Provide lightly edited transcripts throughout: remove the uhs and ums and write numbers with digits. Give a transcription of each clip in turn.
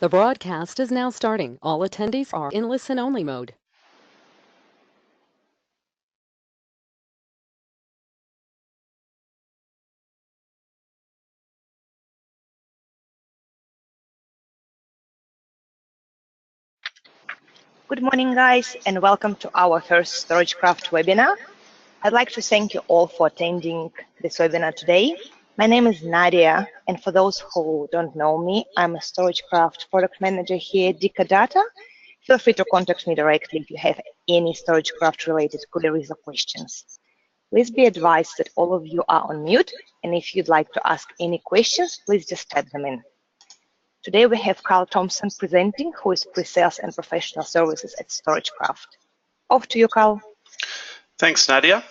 The broadcast is now starting. All attendees are in listen-only mode. Good morning, guys, and welcome to our first StorageCraft webinar. I'd like to thank you all for attending this webinar today. My name is Nadya, and for those who don't know me, I'm a StorageCraft product manager here at Data. Feel free to contact me directly if you have any StorageCraft related queries or questions. Please be advised that all of you are on mute, and if you'd like to ask any questions, please just type them in. Today we have Karl Thomson presenting, who is pre-sales and professional services at StorageCraft. Off to you, Karl. Thanks, Nadya.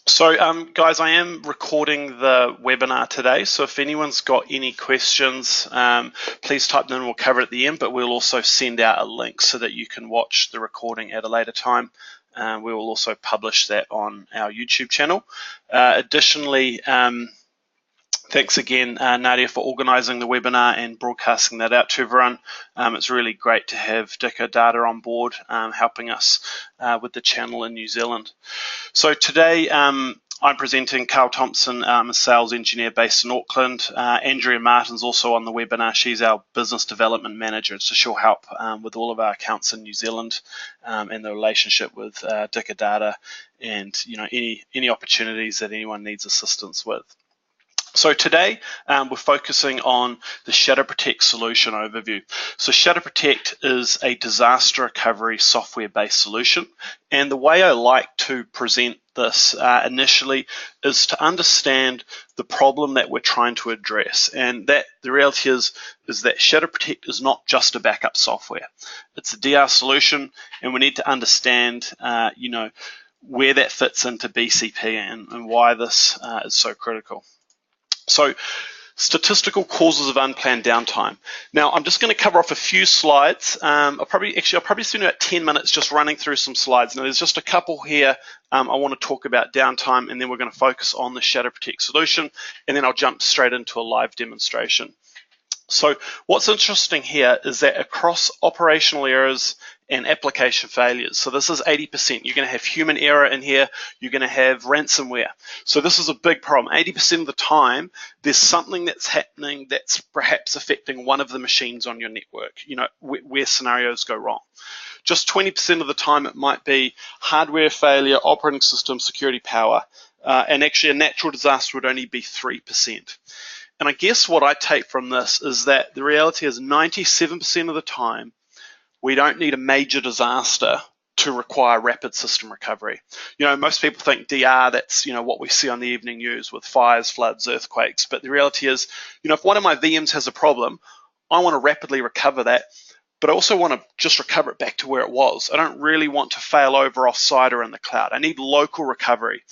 So, guys, I am recording the webinar today, so if anyone's got any questions, please type them in. We'll cover it at the end, but we'll also send out a link so that you can watch the recording at a later time. We will also publish that on our YouTube channel. Additionally, thanks again, Nadya, for organising the webinar and broadcasting that out to everyone. It's really great to have Data on board helping us with the channel in New Zealand. So today I'm presenting Karl Thomson, a sales engineer based in Auckland. Andrea Martin's also on the webinar. She's our business development manager, so she'll help with all of our accounts in New Zealand and the relationship with Data and any opportunities that anyone needs assistance with. So today we're focusing on the ShadowProtect solution overview. So ShadowProtect is a disaster recovery software-based solution, and the way I like to present this initially is to understand the problem that we're trying to address, and that the reality is that ShadowProtect is not just a backup software. It's a DR solution, and we need to understand where that fits into BCP and why this is so critical. So, statistical causes of unplanned downtime. Now, I'm just going to cover off a few slides. I'll probably spend about 10 minutes just running through some slides. Now, there's just a couple here I want to talk about downtime, and then we're going to focus on the ShadowProtect solution, and then I'll jump straight into a live demonstration. So what's interesting here is that across operational errors and application failures, so this is 80%, you're going to have human error in here, you're going to have ransomware. So this is a big problem. 80% of the time, there's something that's happening that's perhaps affecting one of the machines on your network, where scenarios go wrong. Just 20% of the time, it might be hardware failure, operating system, security power, and actually a natural disaster would only be 3%. And I guess what I take from this is that the reality is 97% of the time, we don't need a major disaster to require rapid system recovery. Most people think DR, that's what we see on the evening news with fires, floods, earthquakes. But the reality is, if one of my VMs has a problem, I want to rapidly recover that, but I also want to just recover it back to where it was. I don't really want to fail over offsite or in the cloud. I need local recovery.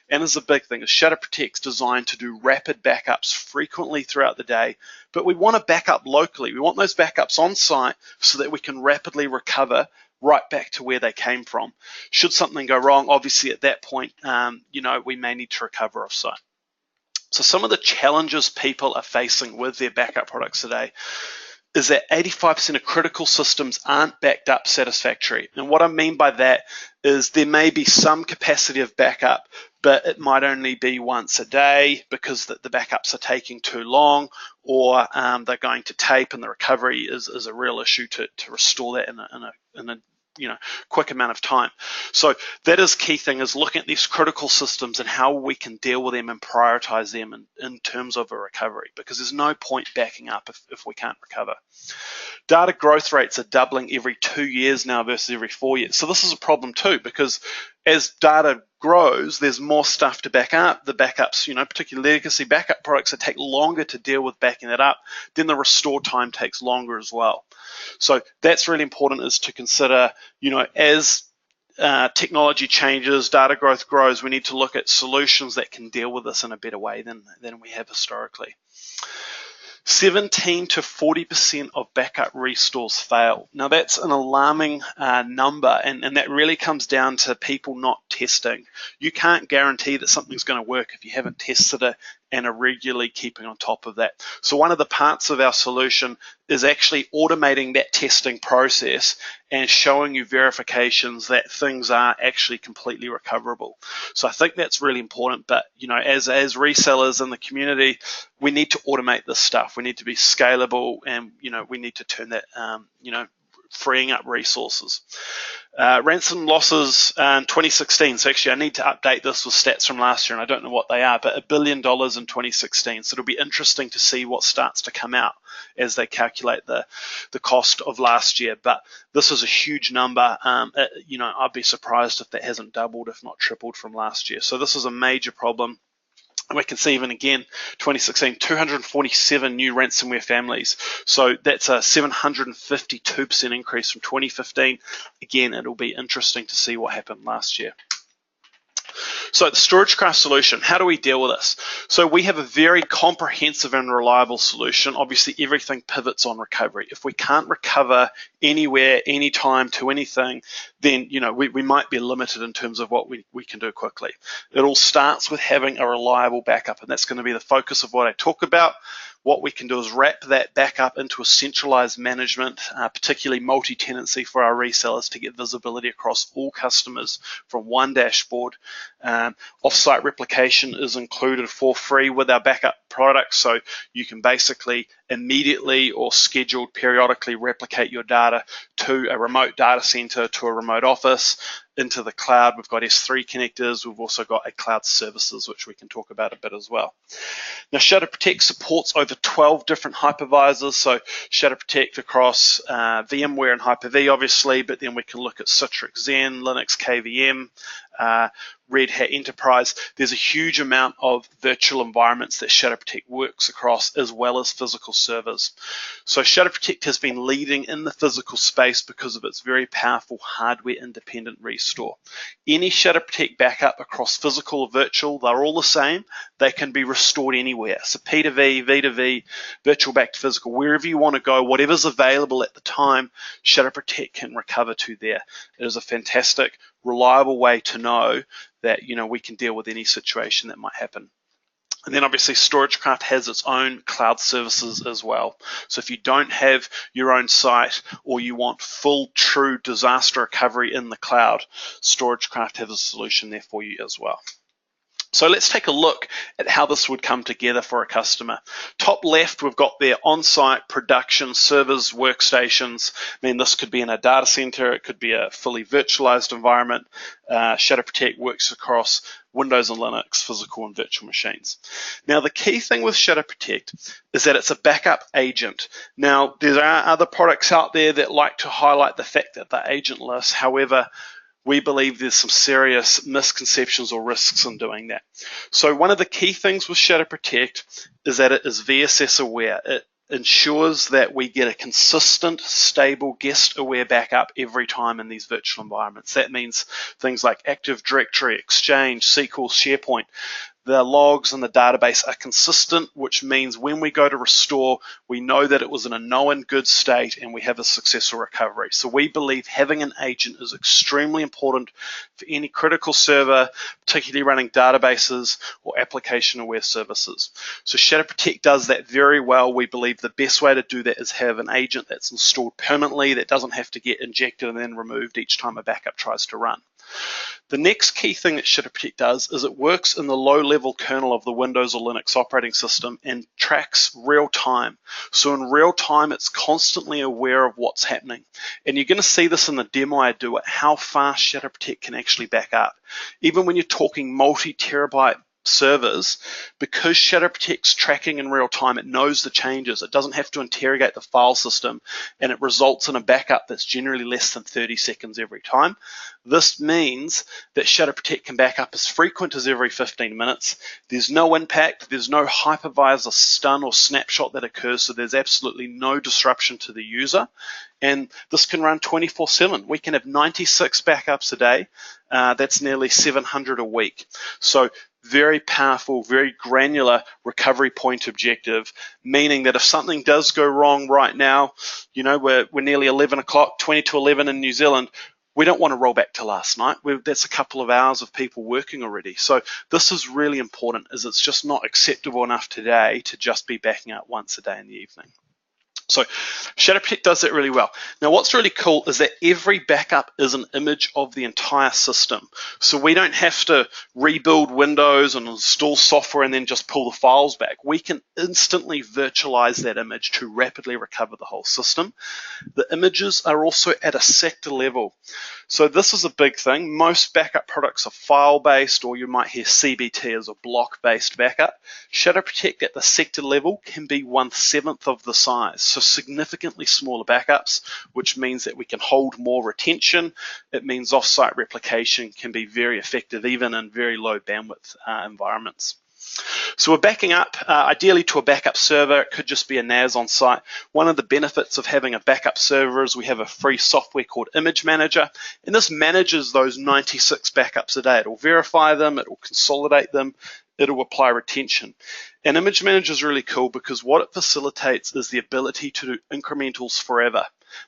And this is a big thing, is ShadowProtect's designed to do rapid backups frequently throughout the day, but we want to back up locally. We want those backups on site so that we can rapidly recover right back to where they came from. Should something go wrong, obviously at that point, we may need to recover offsite. So some of the challenges people are facing with their backup products today is that 85% of critical systems aren't backed up satisfactorily. And what I mean by that is there may be some capacity of backup, but it might only be once a day because the backups are taking too long, or they're going to tape, and the recovery is a real issue to restore that in a quick amount of time. So that is key thing, is looking at these critical systems and how we can deal with them and prioritize them in terms of a recovery, because there's no point backing up if we can't recover. Data growth rates are doubling every 2 years now versus every 4 years. So this is a problem too, because as data grows, there's more stuff to back up. The backups, particularly legacy backup products that take longer to deal with backing that up, then the restore time takes longer as well. So that's really important, is to consider, as technology changes, data growth grows, we need to look at solutions that can deal with this in a better way than we have historically. 17 to 40% of backup restores fail. Now that's an alarming number, and that really comes down to people not testing. You can't guarantee that something's going to work if you haven't tested it and are regularly keeping on top of that. So one of the parts of our solution is actually automating that testing process and showing you verifications that things are actually completely recoverable. So I think that's really important, but as resellers in the community, we need to automate this stuff. We need to be scalable, and we need to turn that freeing up resources. Ransom losses in 2016. So actually I need to update this with stats from last year, and I don't know what they are, but $1 billion in 2016. So it'll be interesting to see what starts to come out as they calculate the cost of last year. But this is a huge number. I'd be surprised if that hasn't doubled, if not tripled from last year. So this is a major problem. And we can see even again, 2016, 247 new ransomware families. So that's a 752% increase from 2015. Again, it'll be interesting to see what happened last year. So the StorageCraft solution, how do we deal with this? So we have a very comprehensive and reliable solution. Obviously, everything pivots on recovery. If we can't recover anywhere, anytime to anything, then we might be limited in terms of what we can do quickly. It all starts with having a reliable backup, and that's going to be the focus of what I talk about. What we can do is wrap that backup into a centralized management, particularly multi-tenancy for our resellers to get visibility across all customers from one dashboard. Off-site replication is included for free with our backup products, so you can basically immediately or scheduled periodically replicate your data to a remote data center, to a remote office, into the cloud. We've got S3 connectors. We've also got a cloud services, which we can talk about a bit as well. Now, ShadowProtect supports over 12 different hypervisors. So ShadowProtect across VMware and Hyper-V, obviously, but then we can look at Citrix Zen, Linux KVM, Red Hat Enterprise. There's a huge amount of virtual environments that ShadowProtect works across, as well as physical servers. So ShadowProtect has been leading in the physical space because of its very powerful hardware-independent restore. Any ShadowProtect backup across physical or virtual, they're all the same. They can be restored anywhere. So P2V, V2V, virtual back to physical, wherever you want to go, whatever's available at the time, ShadowProtect can recover to there. It is a fantastic, reliable way to know that we can deal with any situation that might happen. And then obviously StorageCraft has its own cloud services as well. So if you don't have your own site, or you want full true disaster recovery in the cloud, StorageCraft has a solution there for you as well. So let's take a look at how this would come together for a customer. Top left, we've got their on-site production servers, workstations. This could be in a data center. It could be a fully virtualized environment. ShadowProtect works across Windows and Linux, physical and virtual machines. Now, the key thing with ShadowProtect is that it's a backup agent. Now, there are other products out there that like to highlight the fact that they're agentless. However, we believe there's some serious misconceptions or risks in doing that. So one of the key things with ShadowProtect is that it is VSS aware. It ensures that we get a consistent, stable, guest-aware backup every time in these virtual environments. That means things like Active Directory, Exchange, SQL, SharePoint. The logs and the database are consistent, which means when we go to restore, we know that it was in a known good state and we have a successful recovery. So we believe having an agent is extremely important for any critical server, particularly running databases or application-aware services. So ShadowProtect does that very well. We believe the best way to do that is have an agent that's installed permanently, that doesn't have to get injected and then removed each time a backup tries to run. The next key thing that ShadowProtect does is it works in the low-level kernel of the Windows or Linux operating system and tracks real time. So in real time, it's constantly aware of what's happening. And you're going to see this in the demo I do at how fast ShadowProtect can actually back up. Even when you're talking multi-terabyte servers, because ShadowProtect's tracking in real time, it knows the changes. It doesn't have to interrogate the file system, and it results in a backup that's generally less than 30 seconds every time. This means that ShadowProtect can back up as frequent as every 15 minutes. There's no impact, there's no hypervisor stun or snapshot that occurs, so there's absolutely no disruption to the user. And this can run 24/7. We can have 96 backups a day. That's nearly 700 a week. So very powerful, very granular recovery point objective, meaning that if something does go wrong right now, we're nearly 11 o'clock, 20 to 11 in New Zealand, we don't want to roll back to last night. That's a couple of hours of people working already. So this is really important, as it's just not acceptable enough today to just be backing up once a day in the evening. So ShadowProtect does that really well. Now what's really cool is that every backup is an image of the entire system. So we don't have to rebuild Windows and install software and then just pull the files back. We can instantly virtualize that image to rapidly recover the whole system. The images are also at a sector level. So this is a big thing. Most backup products are file-based, or you might hear CBT as a block-based backup. ShadowProtect at the sector level can be 1/7 of the size. So significantly smaller backups, which means that we can hold more retention. It means offsite replication can be very effective even in very low bandwidth environments. So we're backing up ideally to a backup server. It could just be a NAS on site. One of the benefits of having a backup server is we have a free software called Image Manager, and this manages those 96 backups a day. It'll verify them, it'll consolidate them, it'll apply retention. And Image Manager is really cool because what it facilitates is the ability to do incrementals forever.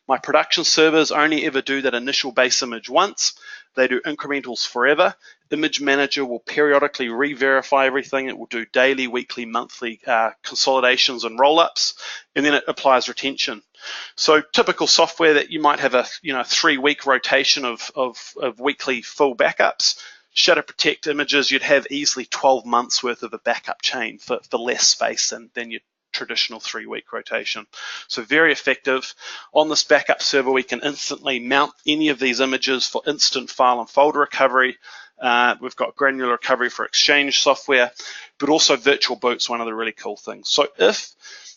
My production servers only ever do that initial base image once. They do incrementals forever. Image Manager will periodically re-verify everything. It will do daily, weekly, monthly consolidations and roll-ups, and then it applies retention. So typical software that you might have a 3-week rotation of weekly full backups. ShadowProtect images, you'd have easily 12 months worth of a backup chain for less space than your traditional 3-week rotation. So very effective. On this backup server, we can instantly mount any of these images for instant file and folder recovery. We've got granular recovery for Exchange software, but also virtual boot's one of the really cool things. So if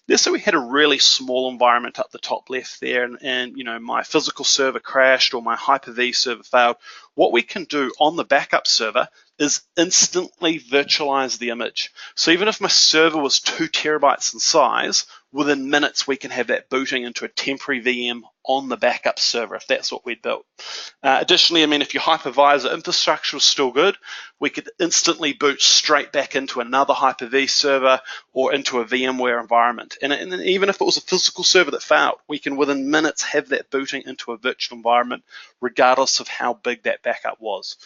let's say we had a really small environment up the top left there, and my physical server crashed or my Hyper-V server failed, what we can do on the backup server is instantly virtualize the image. So even if my server was 2 terabytes in size, within minutes we can have that booting into a temporary VM on the backup server if that's what we'd built. Additionally, if your hypervisor infrastructure is still good, we could instantly boot straight back into another Hyper-V server or into a VMware environment. And even if it was a physical server that failed, we can within minutes have that booting into a virtual environment regardless of how big that backup was.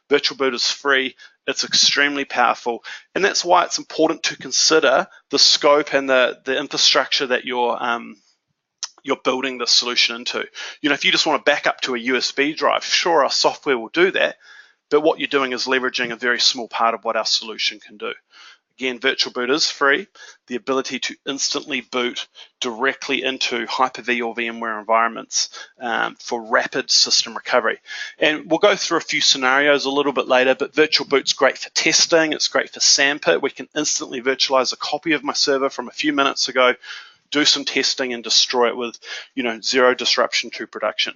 Virtual boot is free, it's extremely powerful, and that's why it's important to consider the scope and the infrastructure that you're building the solution into. If you just want to back up to a USB drive, sure, our software will do that, but what you're doing is leveraging a very small part of what our solution can do. Again, virtual boot is free. The ability to instantly boot directly into Hyper-V or VMware environments for rapid system recovery. And we'll go through a few scenarios a little bit later, but virtual boot's great for testing. It's great for sandpit. We can instantly virtualize a copy of my server from a few minutes ago, do some testing and destroy it with zero disruption to production.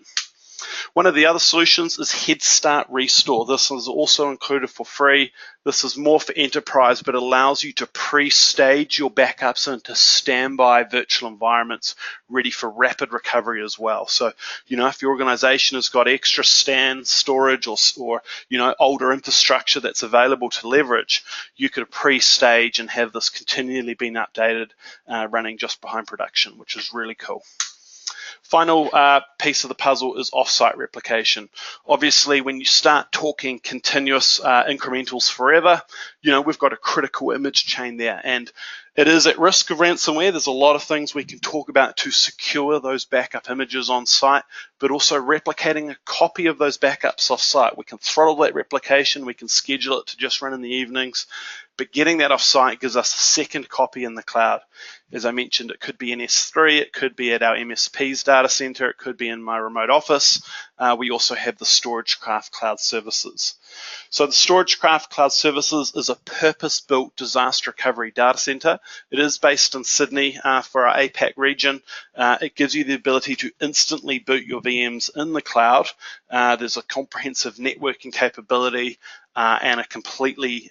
One of the other solutions is Head Start Restore. This is also included for free. This is more for enterprise, but allows you to pre-stage your backups into standby virtual environments ready for rapid recovery as well. So, if your organization has got extra SAN storage or older infrastructure that's available to leverage, you could pre-stage and have this continually being updated, running just behind production, which is really cool. Final piece of the puzzle is offsite replication. Obviously, when you start talking continuous incrementals forever, we've got a critical image chain there, and it is at risk of ransomware. There's a lot of things we can talk about to secure those backup images on site, but also replicating a copy of those backups off site. We can throttle that replication, we can schedule it to just run in the evenings, but getting that off site gives us a second copy in the cloud. As I mentioned, it could be in S3, it could be at our MSP's data center, it could be in my remote office. We also have the StorageCraft Cloud Services. So the StorageCraft Cloud Services is a purpose-built disaster recovery data center. It is based in Sydney for our APAC region. It gives you the ability to instantly boot your VMs in the cloud. There's a comprehensive networking capability and a completely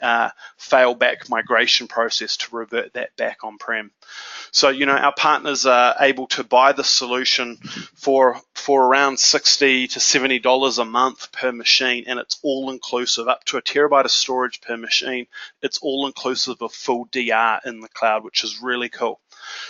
fail-back migration process to revert that back on-prem. So, our partners are able to buy the solution for around $60 to $70 a month per machine, and it's all inclusive, up to a terabyte of storage per machine. It's all inclusive of full DR in the cloud, which is really cool.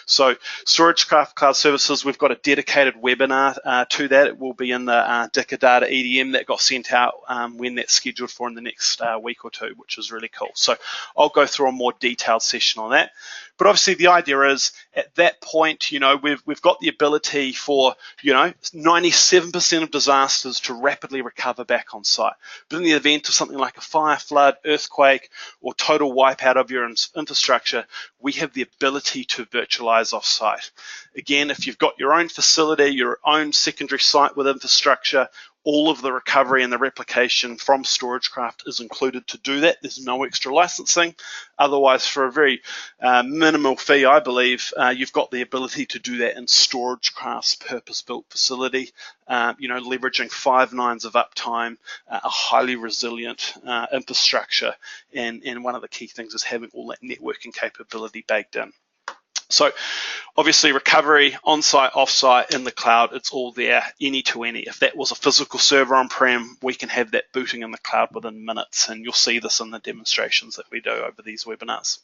So StorageCraft Cloud Services, we've got a dedicated webinar to that. It will be in the Dicker Data EDM that got sent out when that's scheduled for in the next week or two, which is really cool. So I'll go through a more detailed session on that. But obviously the idea is at that point, we've got the ability for, 97% of disasters to rapidly recover back on site. But in the event of something like a fire, flood, earthquake, or total wipeout of your infrastructure, we have the ability to virtualize off-site. Again, if you've got your own facility, your own secondary site with infrastructure, all of the recovery and the replication from StorageCraft is included to do that. There's no extra licensing. Otherwise, for a very minimal fee, I believe, you've got the ability to do that in StorageCraft's purpose-built facility, leveraging 5 nines of uptime, a highly resilient infrastructure, and one of the key things is having all that networking capability baked in. So obviously recovery on-site, off-site, in the cloud, it's all there, any to any. If that was a physical server on-prem, we can have that booting in the cloud within minutes, and you'll see this in the demonstrations that we do over these webinars.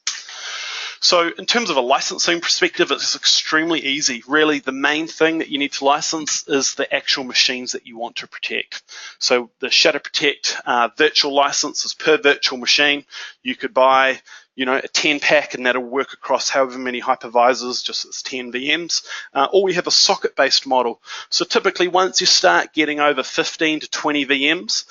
So in terms of a licensing perspective, it's extremely easy. Really, the main thing that you need to license is the actual machines that you want to protect. So the ShadowProtect virtual license is per virtual machine. You could buy a 10 pack and that'll work across however many hypervisors, just it's 10 VMs. Or we have a socket-based model. So typically once you start getting over 15 to 20 VMs,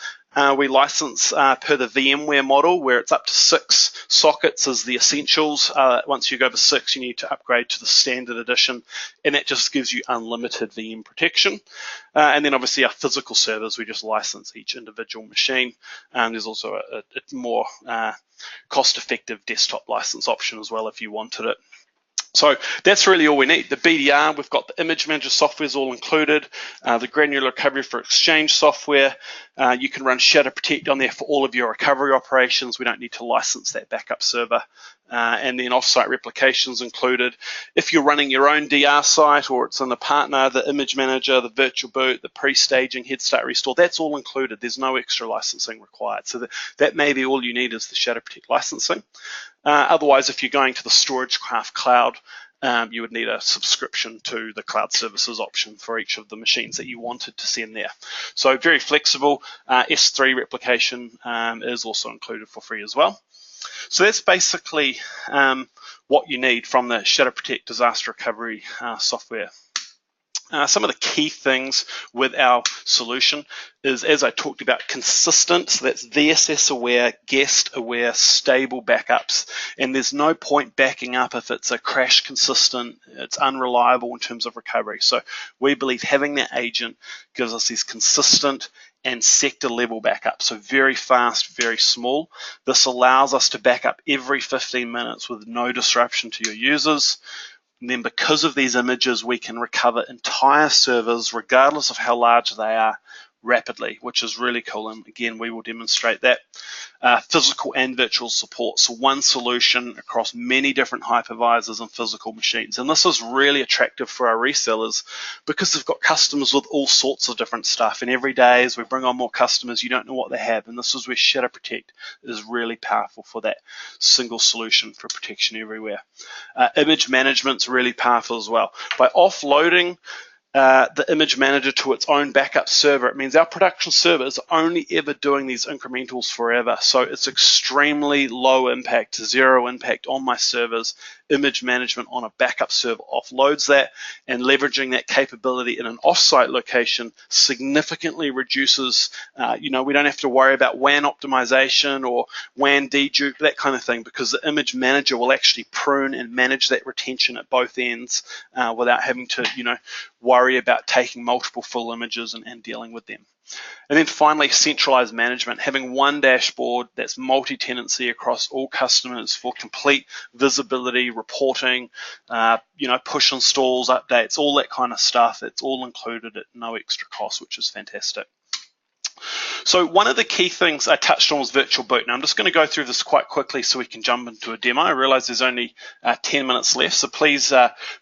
we license per the VMware model, where it's up to 6 sockets as the essentials. Once you go over 6, you need to upgrade to the standard edition, and that just gives you unlimited VM protection. And then obviously our physical servers, we just license each individual machine. There's also a more cost-effective desktop license option as well if you wanted it. So that's really all we need. The BDR, we've got the image manager software is all included, the granular recovery for Exchange software. You can run ShadowProtect on there for all of your recovery operations. We don't need to license that backup server. And then offsite replications included. If you're running your own DR site or it's in a partner, the image manager, the virtual boot, the pre-staging, head start restore, that's all included. There's no extra licensing required. So that may be all you need is the ShadowProtect licensing. Otherwise, if you're going to the StorageCraft cloud, you would need a subscription to the cloud services option for each of the machines that you wanted to send there. So very flexible. S3 replication is also included for free as well. So that's basically what you need from the ShadowProtect disaster recovery software. Some of the key things with our solution is, as I talked about, consistent. So that's VSS aware, guest aware, stable backups. And there's no point backing up if it's a crash consistent, it's unreliable in terms of recovery. So we believe having that agent gives us these consistent and sector level backups. So very fast, very small. This allows us to back up every 15 minutes with no disruption to your users. And then because of these images, we can recover entire servers, regardless of how large they are, rapidly, which is really cool. And again, we will demonstrate that. Physical and virtual support. So one solution across many different hypervisors and physical machines. And this is really attractive for our resellers because they've got customers with all sorts of different stuff. And every day as we bring on more customers, you don't know what they have. And this is where ShadowProtect is really powerful for that single solution for protection everywhere. Image management's really powerful as well. By offloading the image manager to its own backup server, it means our production server is only ever doing these incrementals forever. So it's extremely low impact, zero impact on my servers. Image management on a backup server offloads that, and leveraging that capability in an offsite location significantly reduces, we don't have to worry about WAN optimization or WAN dedupe, that kind of thing, because the image manager will actually prune and manage that retention at both ends without having to, worry about taking multiple full images and dealing with them. And then finally, centralized management, having one dashboard that's multi-tenancy across all customers for complete visibility, reporting, push installs, updates, all that kind of stuff. It's all included at no extra cost, which is fantastic. So one of the key things I touched on was virtual boot. Now I'm just going to go through this quite quickly so we can jump into a demo. I realize there's only 10 minutes left, so please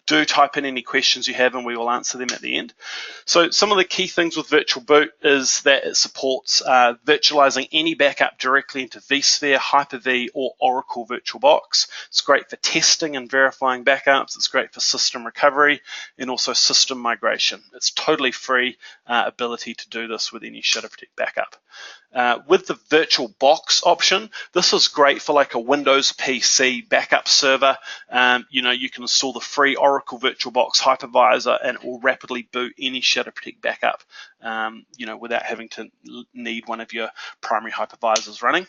do type in any questions you have and we will answer them at the end. So some of the key things with virtual boot is that it supports virtualizing any backup directly into vSphere, Hyper-V, or Oracle VirtualBox. It's great for testing and verifying backups. It's great for system recovery and also system migration. It's totally free ability to do this with any ShadowProtect backup. With the VirtualBox option, this is great for like a Windows PC backup server. You can install the free Oracle VirtualBox hypervisor and it will rapidly boot any ShadowProtect backup, without having to need one of your primary hypervisors running.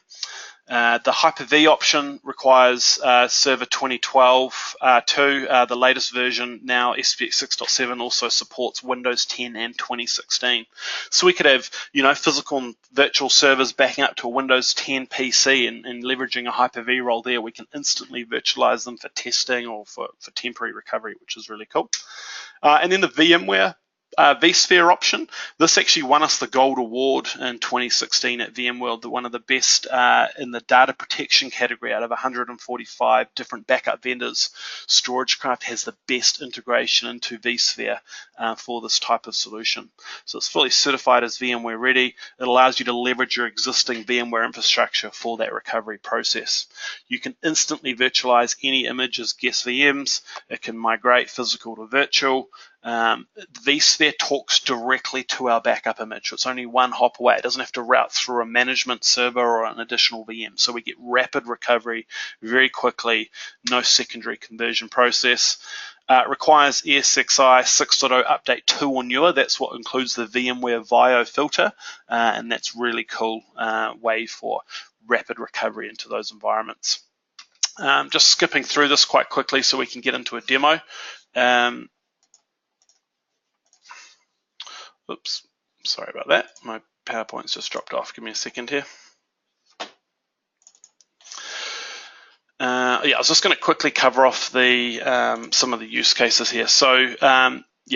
The Hyper-V option requires Server 2012 the latest version now, SPX 6.7, also supports Windows 10 and 2016. So we could have, physical and virtual servers backing up to a Windows 10 PC and leveraging a Hyper-V role there. We can instantly virtualize them for testing or for temporary recovery, which is really cool. And then the VMware vSphere option. This actually won us the Gold Award in 2016 at VMworld, one of the best in the data protection category out of 145 different backup vendors. StorageCraft has the best integration into vSphere for this type of solution. So it's fully certified as VMware ready. It allows you to leverage your existing VMware infrastructure for that recovery process. You can instantly virtualize any image as guest VMs. It can migrate physical to virtual. vSphere talks directly to our backup image. It's only one hop away. It doesn't have to route through a management server or an additional VM. So we get rapid recovery very quickly, no secondary conversion process. Requires ESXi 6.0 update 2 or newer. That's what includes the VMware VIO filter, and that's really cool way for rapid recovery into those environments. Just skipping through this quite quickly so we can get into a demo. Oops, sorry about that. My PowerPoint's just dropped off. Give me a second here. I was just going to quickly cover off the some of the use cases here. So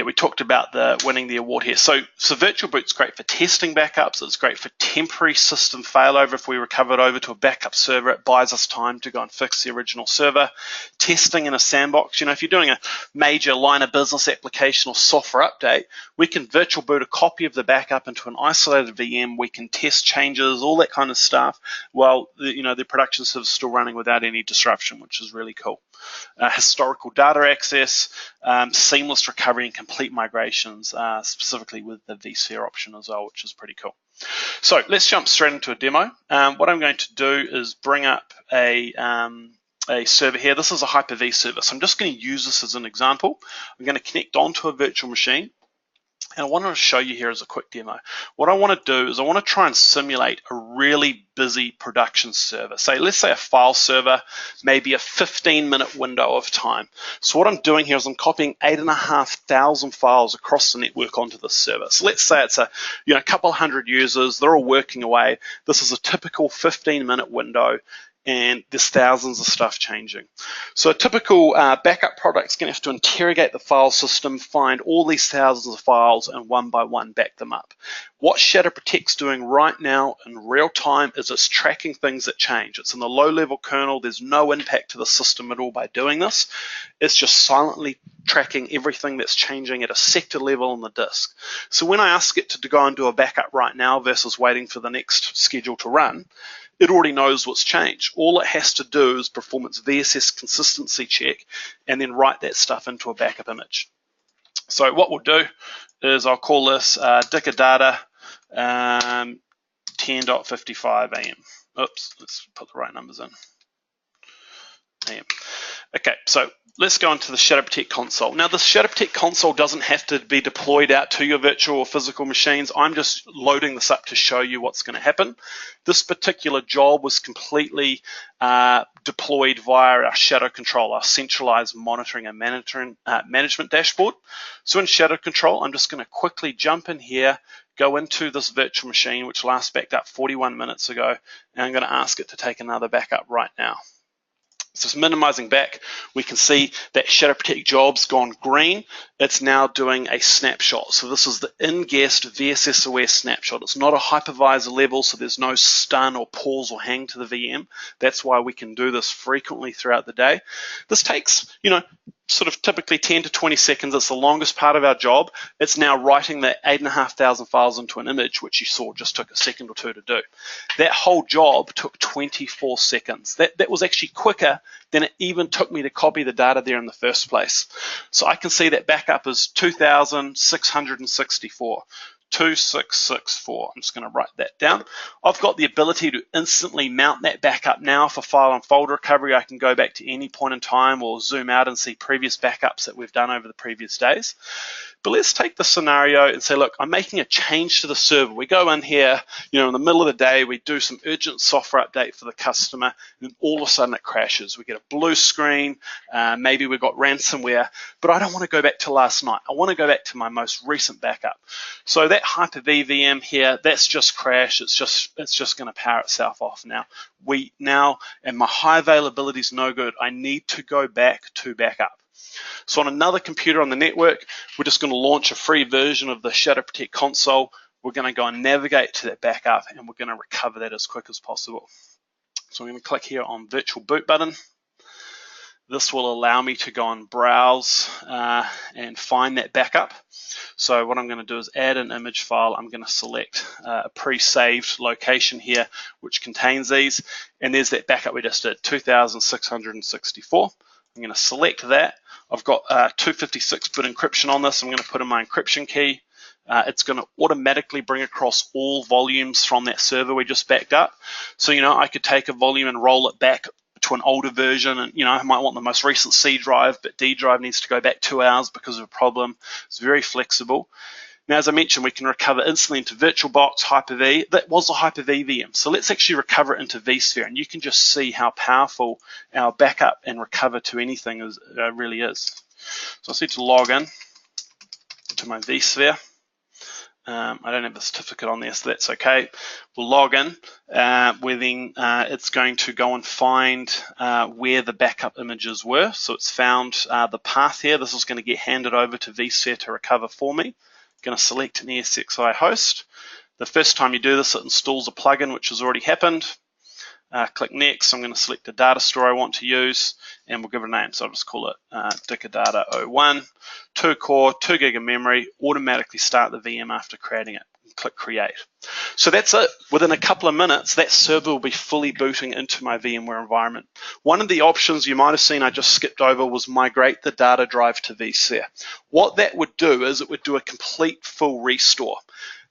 we talked about winning the award here. So Virtual Boot's great for testing backups. It's great for temporary system failover. If we recover it over to a backup server, it buys us time to go and fix the original server. Testing in a sandbox. If you're doing a major line of business application or software update, we can Virtual Boot a copy of the backup into an isolated VM. We can test changes, all that kind of stuff, while the production server is still running without any disruption, which is really cool. Historical data access, seamless recovery and complete migrations, specifically with the vSphere option as well, which is pretty cool. So let's jump straight into a demo. What I'm going to do is bring up a server here. This is a Hyper-V server, so I'm just going to use this as an example. I'm going to connect onto a virtual machine. And I want to show you here as a quick demo. What I want to do is I want to try and simulate a really busy production server. Let's say a file server, maybe a 15-minute window of time. So what I'm doing here is I'm copying 8,500 files across the network onto this server. So let's say it's a couple hundred users. They're all working away. This is a typical 15-minute window, and there's thousands of stuff changing. So a typical backup product is going to have to interrogate the file system, find all these thousands of files, and one by one back them up. What ShadowProtect's doing right now in real time is it's tracking things that change. It's in the low-level kernel. There's no impact to the system at all by doing this. It's just silently tracking everything that's changing at a sector level on the disk. So when I ask it to go and do a backup right now versus waiting for the next schedule to run, it already knows what's changed. All it has to do is perform its VSS consistency check and then write that stuff into a backup image. So what we'll do is I'll call this Dicadata 10.55 AM. Oops, let's put the right numbers in. AM. Okay, so let's go into the ShadowProtect console. Now, the ShadowProtect console doesn't have to be deployed out to your virtual or physical machines. I'm just loading this up to show you what's going to happen. This particular job was completely deployed via our Shadow Control, our centralized monitoring and management dashboard. So in Shadow Control, I'm just going to quickly jump in here, go into this virtual machine, which last backed up 41 minutes ago, and I'm going to ask it to take another backup right now. So it's minimizing back. We can see that ShadowProtect job's gone green. It's now doing a snapshot. So this is the in-guest VSSOS snapshot. It's not a hypervisor level, so there's no stun or pause or hang to the VM. That's why we can do this frequently throughout the day. This takes, sort of typically 10 to 20 seconds. It's the longest part of our job. It's now writing the 8,500 files into an image, which you saw just took a second or two to do. That whole job took 24 seconds. That was actually quicker than it even took me to copy the data there in the first place. So I can see that backup is 2,664. 2664. I'm just going to write that down. I've got the ability to instantly mount that backup now for file and folder recovery. I can go back to any point in time or zoom out and see previous backups that we've done over the previous days. But let's take the scenario and say, look, I'm making a change to the server. We go in here, in the middle of the day, we do some urgent software update for the customer, and all of a sudden it crashes. We get a blue screen, maybe we've got ransomware, but I don't want to go back to last night. I want to go back to my most recent backup. So that Hyper-V VM here, that's just crashed. It's just going to power itself off now. And my high availability is no good. I need to go back to backup. So on another computer on the network, we're just going to launch a free version of the ShadowProtect console. We're going to go and navigate to that backup, and we're going to recover that as quick as possible. So I'm going to click here on Virtual Boot button. This will allow me to go and browse and find that backup. So what I'm going to do is add an image file. I'm going to select a pre-saved location here, which contains these. And there's that backup we just did, 2,664. I'm going to select that. I've got 256-bit encryption on this. I'm going to put in my encryption key. It's going to automatically bring across all volumes from that server we just backed up. So, I could take a volume and roll it back to an older version, and I might want the most recent C drive, but D drive needs to go back 2 hours because of a problem. It's very flexible. Now, as I mentioned, we can recover instantly into VirtualBox, Hyper-V. That was a Hyper-V VM. So let's actually recover it into vSphere, and you can just see how powerful our backup and recover to anything really is. So I just need to log in to my vSphere. I don't have the certificate on there, so that's okay. We'll log in, where then it's going to go and find where the backup images were. So it's found the path here. This is going to get handed over to vSphere to recover for me. Going to select an ESXi host. The first time you do this, it installs a plugin, which has already happened. Click Next. I'm going to select the data store I want to use, and we'll give it a name. So I'll just call it Dicadata 01. 2 core, 2 gig of memory. Automatically start the VM after creating it. Click Create. So that's it. Within a couple of minutes, that server will be fully booting into my VMware environment. One of the options you might have seen I just skipped over was migrate the data drive to vSphere. What that would do is it would do a complete full restore.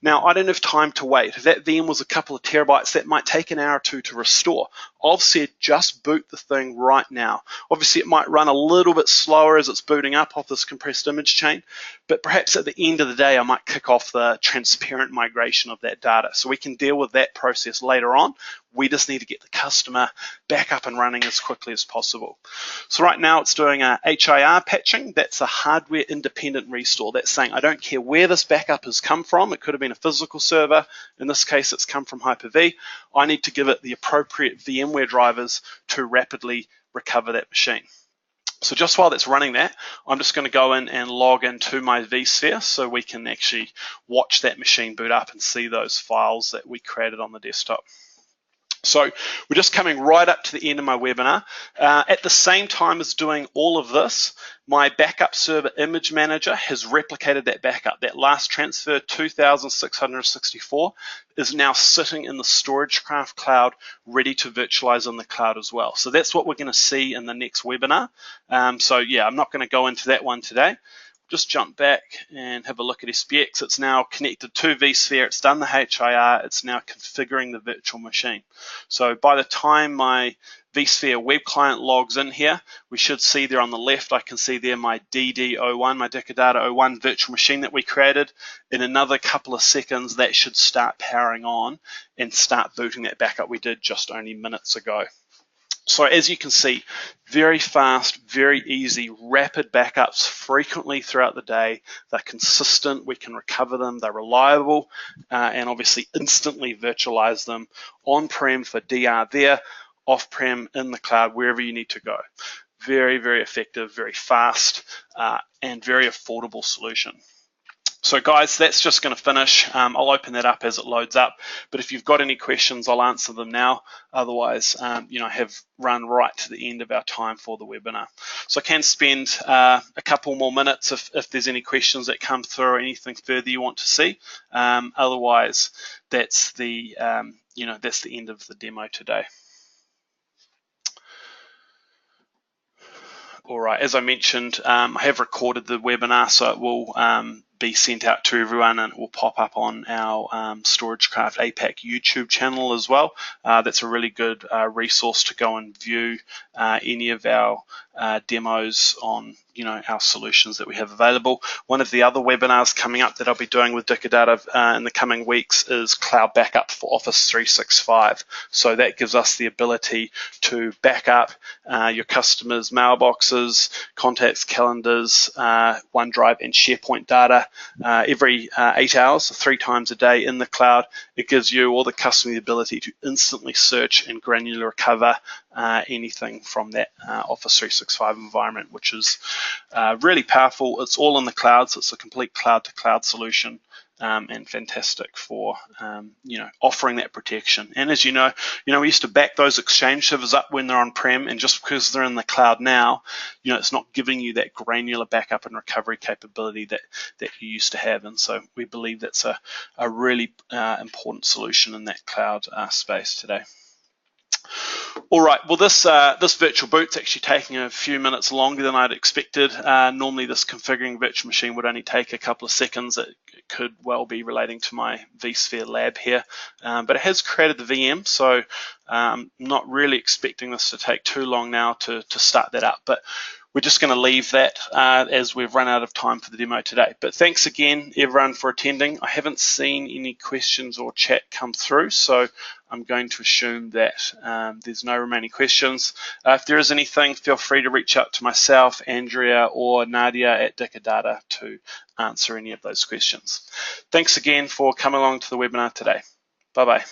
Now, I don't have time to wait. If that VM was a couple of terabytes, that might take an hour or two to restore. I've said just boot the thing right now. Obviously, it might run a little bit slower as it's booting up off this compressed image chain, but perhaps at the end of the day, I might kick off the transparent migration of that data. So we can deal with that process later on. We just need to get the customer back up and running as quickly as possible. So right now it's doing a HIR patching. That's a hardware independent restore. That's saying I don't care where this backup has come from. It could have been a physical server. In this case, it's come from Hyper-V. I need to give it the appropriate VMware drivers to rapidly recover that machine. So just while that's running that, I'm just going to go in and log into my vSphere so we can actually watch that machine boot up and see those files that we created on the desktop. So we're just coming right up to the end of my webinar. At the same time as doing all of this, my backup server image manager has replicated that backup. That last transfer, 2,664, is now sitting in the StorageCraft cloud, ready to virtualize in the cloud as well. So that's what we're going to see in the next webinar. So yeah, I'm not going to go into that one today. Just jump back and have a look at SPX. It's now connected to vSphere. It's done the HIR. It's now configuring the virtual machine. So by the time my vSphere web client logs in here, we should see there on the left, I can see there my DD01, my Dicadata 01 virtual machine that we created. In another couple of seconds, that should start powering on and start booting that backup we did just only minutes ago. So as you can see, very fast, very easy, rapid backups frequently throughout the day. They're consistent, we can recover them, they're reliable, and obviously instantly virtualize them on-prem for DR there, off-prem, in the cloud, wherever you need to go. Very, very effective, very fast, and very affordable solution. So guys, that's just going to finish. I'll open that up as it loads up, but if you've got any questions, I'll answer them now. Otherwise, have run right to the end of our time for the webinar. So I can spend a couple more minutes if there's any questions that come through or anything further you want to see. Otherwise, that's the that's the end of the demo today. All right, as I mentioned, I have recorded the webinar, so it will be sent out to everyone, and it will pop up on our StorageCraft APAC YouTube channel as well. That's a really good resource to go and view any of our demos on our solutions that we have available. One of the other webinars coming up that I'll be doing with Dicadata in the coming weeks is cloud backup for Office 365. So that gives us the ability to back up your customers' mailboxes, contacts, calendars, OneDrive and SharePoint data every 8 hours, 3 times a day in the cloud. It gives you or the customer the ability to instantly search and granular recover anything from that Office 365 environment, which is really powerful. It's all in the cloud, so it's a complete cloud-to-cloud solution, and fantastic for offering that protection. And as you know, we used to back those Exchange servers up when they're on-prem, and just because they're in the cloud now, it's not giving you that granular backup and recovery capability that you used to have. And so we believe that's a really important solution in that cloud space today. All right, well, this virtual boot's actually taking a few minutes longer than I'd expected. Normally this configuring virtual machine would only take a couple of seconds. It could well be relating to my vSphere lab here, but it has created the VM, so I'm not really expecting this to take too long now to start that up. But we're just going to leave that as we've run out of time for the demo today. But thanks again, everyone, for attending. I haven't seen any questions or chat come through, so I'm going to assume that there's no remaining questions. If there is anything, feel free to reach out to myself, Andrea, or Nadia at Dicadata to answer any of those questions. Thanks again for coming along to the webinar today. Bye-bye.